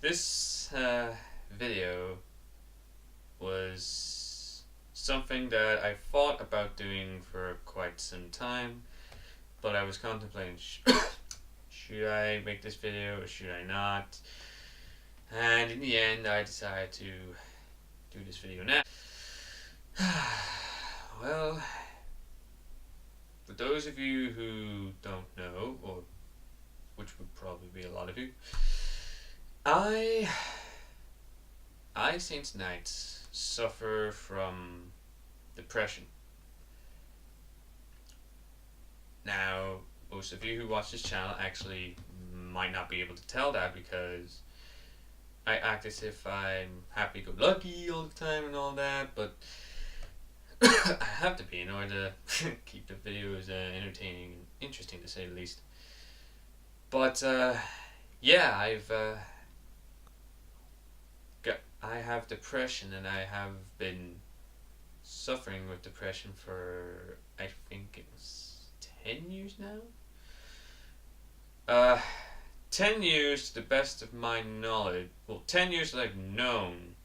This video was something that I thought about doing for quite some time, but I was contemplating should I make this video or should I not? And in the end, I decided to do this video now. Well, for those of you who don't know, or which would probably be a lot of you, I Saints Knights suffer from depression. Now, most of you who watch this channel actually might not be able to tell that because I act as if I'm happy-go-lucky all the time and all that, but I have to be in order to keep the videos entertaining and interesting, to say the least. But yeah, I have depression, and I have been suffering with depression for, I think it was 10 years now? 10 years to the best of my knowledge. Well, 10 years that I've known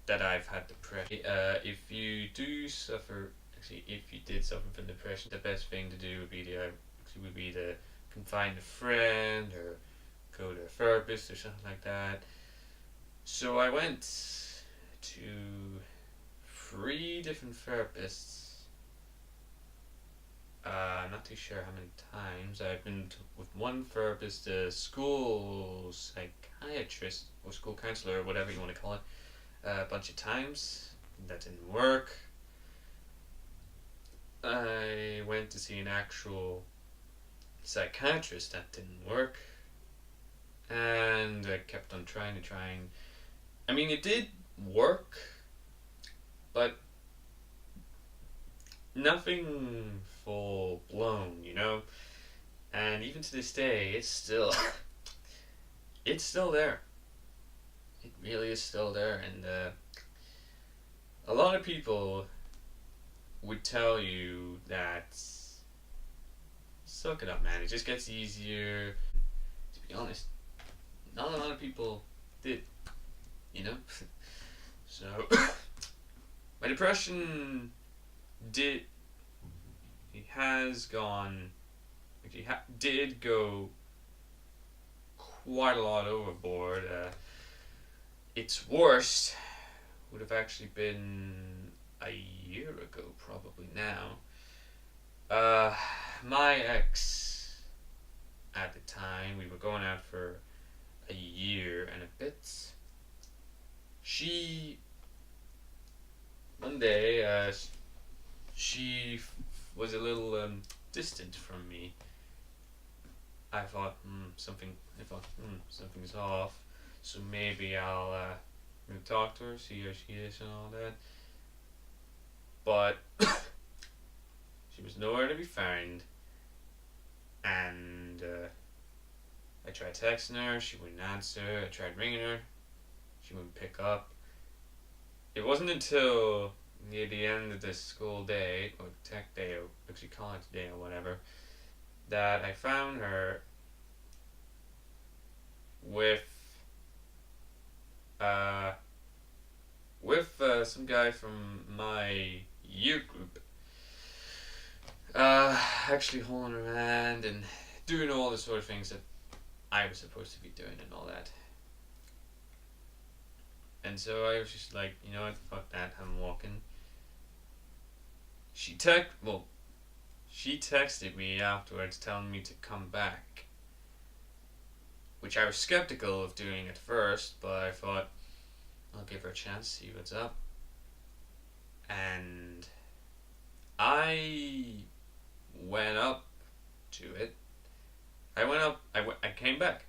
that I've had depression. If you do suffer, actually, if you did suffer from depression, the best thing to do would be to confide in a friend or go to a therapist or something like that. So I went to 3 different therapists. I'm not too sure how many times. I've been with one therapist, a school psychiatrist or school counselor or whatever you want to call it, a bunch of times. That didn't work. I went to see an actual psychiatrist. That didn't work. And I kept on trying. I mean, it did work, but nothing full blown, you know? And even to this day, it's still it's still there. It really is still there. And a lot of people would tell you that suck it up, man, it just gets easier. To be honest, not a lot of people did, you know? So my depression did go quite a lot overboard. Its worst would have actually been a year ago, probably now. My ex at the time, we were going out for a year and a bit. One day, she was a little distant from me. I thought, something's off, so maybe I'll talk to her, see how she is and all that. But she was nowhere to be found, and I tried texting her, she wouldn't answer. I tried ringing her, she wouldn't pick up. It wasn't until near the end of the school day, or tech day, or actually college day or whatever, that I found her with some guy from my year group, actually holding her hand and doing all the sort of things that I was supposed to be doing and all that. And so I was just like, you know what, fuck that, I'm walking. She texted me afterwards telling me to come back, which I was skeptical of doing at first, but I thought I'll give her a chance, see what's up. And I went up to it. I came back.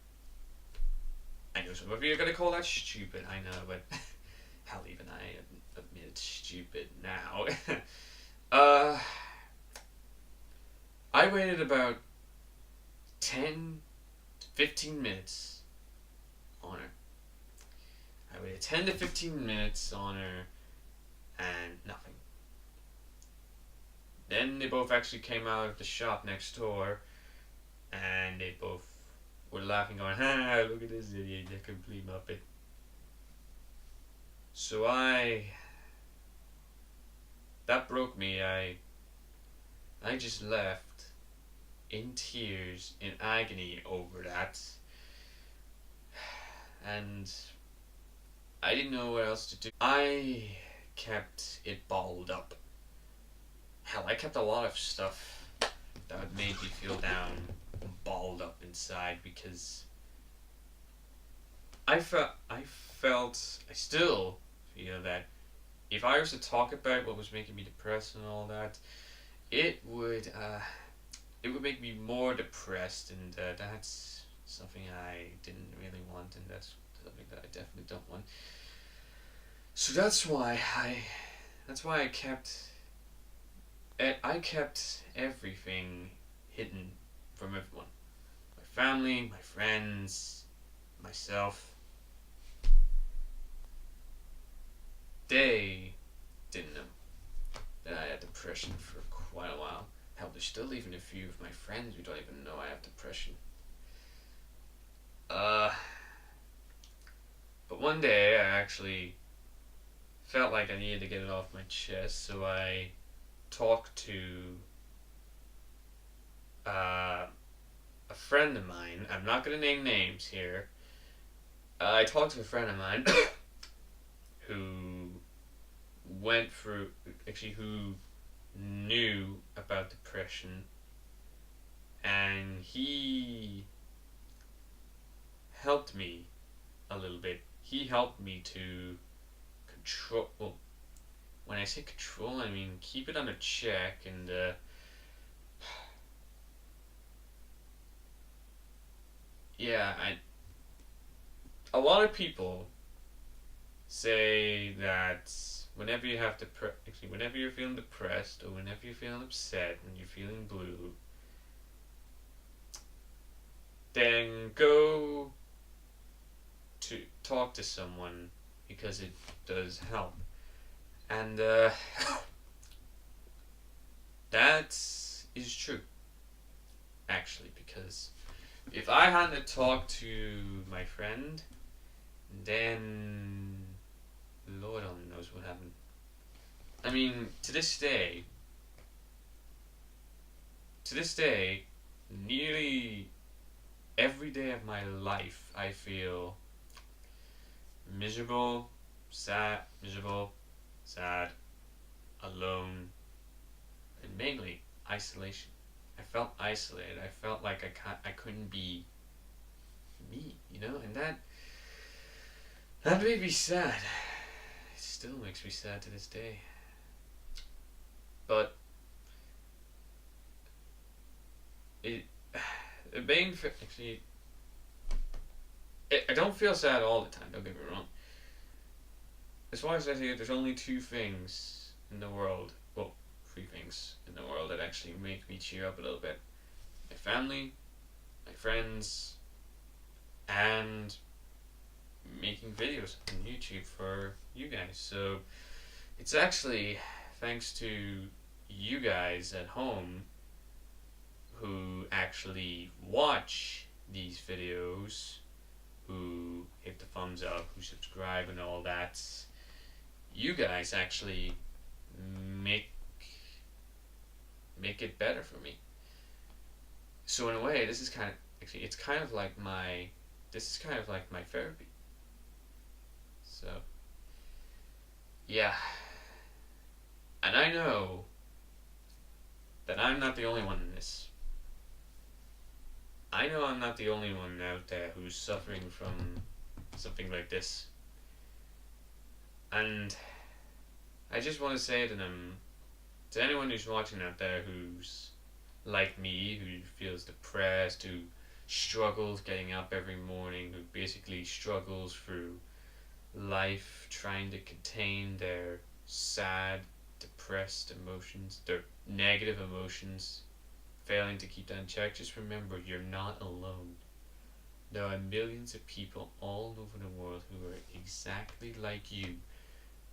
I know some of you are going to call that stupid, I know, but hell, even I admit it's stupid now. I waited about 10 to 15 minutes on her. I waited 10 to 15 minutes on her, and nothing. Then they both actually came out of the shop next door, and they both were laughing, going, "Ha! Look at this idiot, the complete muppet." So that broke me. I just left in tears, in agony over that, and I didn't know what else to do. I kept it balled up. Hell, I kept a lot of stuff that made me feel down balled up inside because I still feel that if I was to talk about what was making me depressed and all that, it would make me more depressed, and that's something I didn't really want, and that's something that I definitely don't want. So that's why I kept everything hidden from everyone. My family, my friends, myself. They didn't know that I had depression for quite a while. Hell, there's still even a few of my friends who don't even know I have depression. Uh, but one day I actually felt like I needed to get it off my chest, so I talked to a friend of mine. I'm not gonna name names here. I talked to a friend of mine who went through, actually, who knew about depression, and he helped me a little bit. He helped me to control. Well, when I say control, I mean keep it under check. And yeah, a lot of people say that whenever you're feeling depressed or whenever you're feeling upset, when you're feeling blue, then go to talk to someone because it does help. And that is true, actually, because if I hadn't talked to my friend, then Lord only knows what happened. I mean, to this day, nearly every day of my life, I feel miserable, sad, alone, and mainly isolation. I felt isolated. I felt like I couldn't be me, and that made me sad. It still makes me sad to this day. But it, the main actually, I don't feel sad all the time. Don't get me wrong. As far as I see it, there's only two things in the world. Well, three things in the world that actually make me cheer up a little bit: my family, my friends, and making videos on YouTube for you guys. So it's actually thanks to you guys at home who actually watch these videos, who hit the thumbs up, who subscribe, and all that. You guys actually make it better for me. So in a way, this is kind of actually it's kind of like my this is kind of like my therapy. So yeah, and I know that I'm not the only one in this. I know I'm not the only one out there who's suffering from something like this. And I just want to say to them, to anyone who's watching out there who's like me, who feels depressed, who struggles getting up every morning, who basically struggles through life trying to contain their sad, depressed emotions, their negative emotions, failing to keep that in check, just remember you're not alone. There are millions of people all over the world who are exactly like you,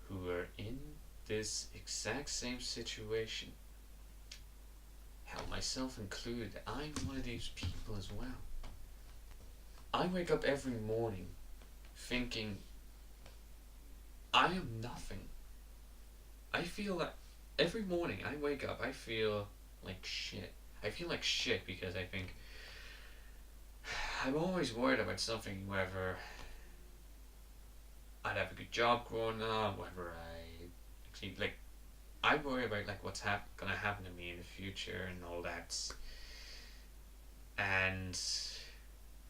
who are in this exact same situation. Hell, myself included, I'm one of these people as well. I wake up every morning thinking I am nothing. I feel like every morning I wake up, I feel like shit. I feel like shit because I think I'm always worried about something, whether I'd have a good job growing up, whether actually like I worry about like what's gonna happen to me in the future and all that. And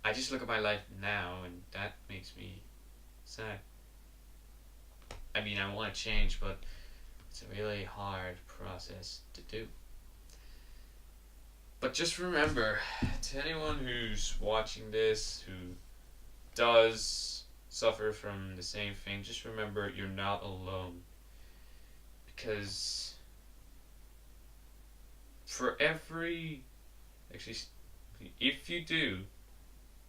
I just look at my life now, and that makes me sad. I mean, I want to change, but it's a really hard process to do. But just remember, to anyone who's watching this, who does suffer from the same thing, just remember you're not alone. Because for every, actually, if you do,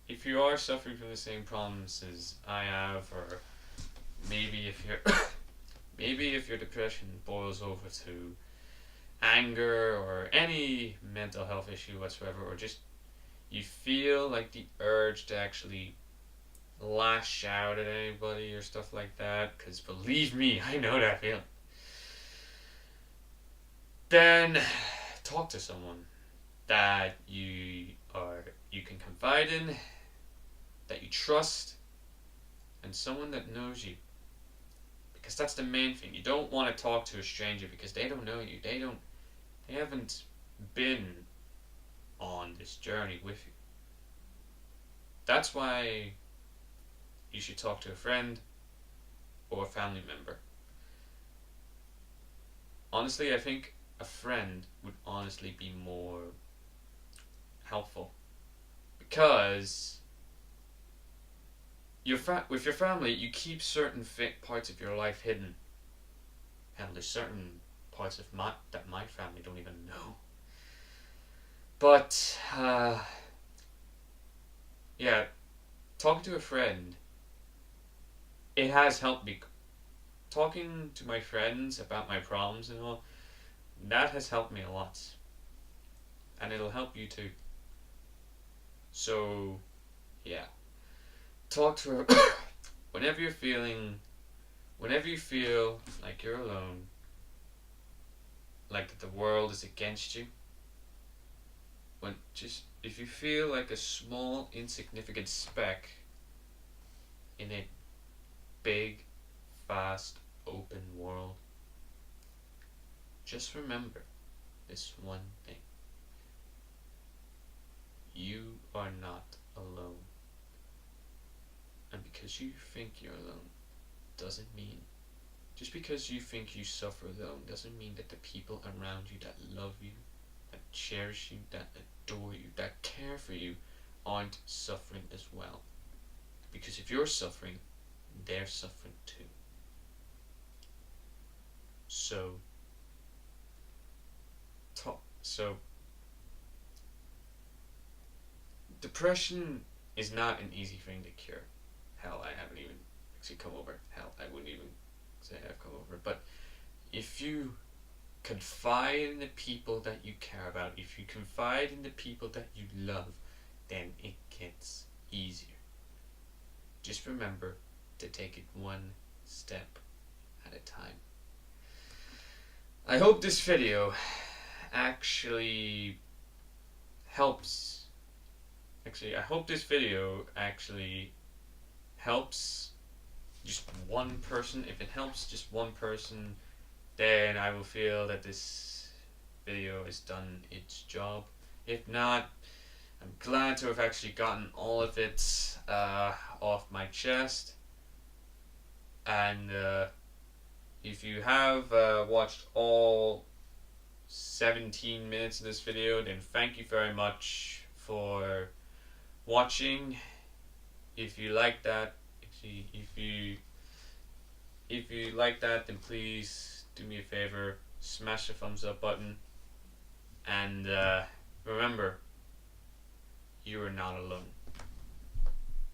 if you are suffering from the same problems as I have, or maybe if maybe if your depression boils over to anger or any mental health issue whatsoever, or just you feel like the urge to actually lash out at anybody or stuff like that, because believe me, I know that feeling, then talk to someone that you can confide in, that you trust, and someone that knows you. Because that's the main thing. You don't want to talk to a stranger because they don't know you. They haven't been on this journey with you. That's why you should talk to a friend or a family member. Honestly, I think a friend would honestly be more helpful, because with your family, you keep certain parts of your life hidden. Hell, there's certain parts of that my family don't even know. But yeah, talking to a friend, it has helped me. Talking to my friends about my problems and all, that has helped me a lot, and it'll help you too. So yeah, talk to her whenever you're feeling, whenever you feel like you're alone, like the world is against you. When just if you feel like a small insignificant speck in a big, vast, open world, just remember this one thing. You are not alone. And because you think you're alone doesn't mean, just because you think you suffer alone doesn't mean that the people around you that love you, that cherish you, that adore you, that care for you aren't suffering as well. Because if you're suffering, they're suffering too. So depression is not an easy thing to cure. Hell, I haven't even actually come over. Hell, I wouldn't even say I've come over. But if you confide in the people that you care about, if you confide in the people that you love, then it gets easier. Just remember to take it one step at a time. I hope this video actually helps. Actually, I hope this video actually helps just one person. If it helps just one person, then I will feel that this video has done its job. If not, I'm glad to have actually gotten all of it off my chest. And if you have watched all 17 minutes of this video, then thank you very much for watching. If you like that, if you like that, then please do me a favor, smash the thumbs up button, and remember, you are not alone.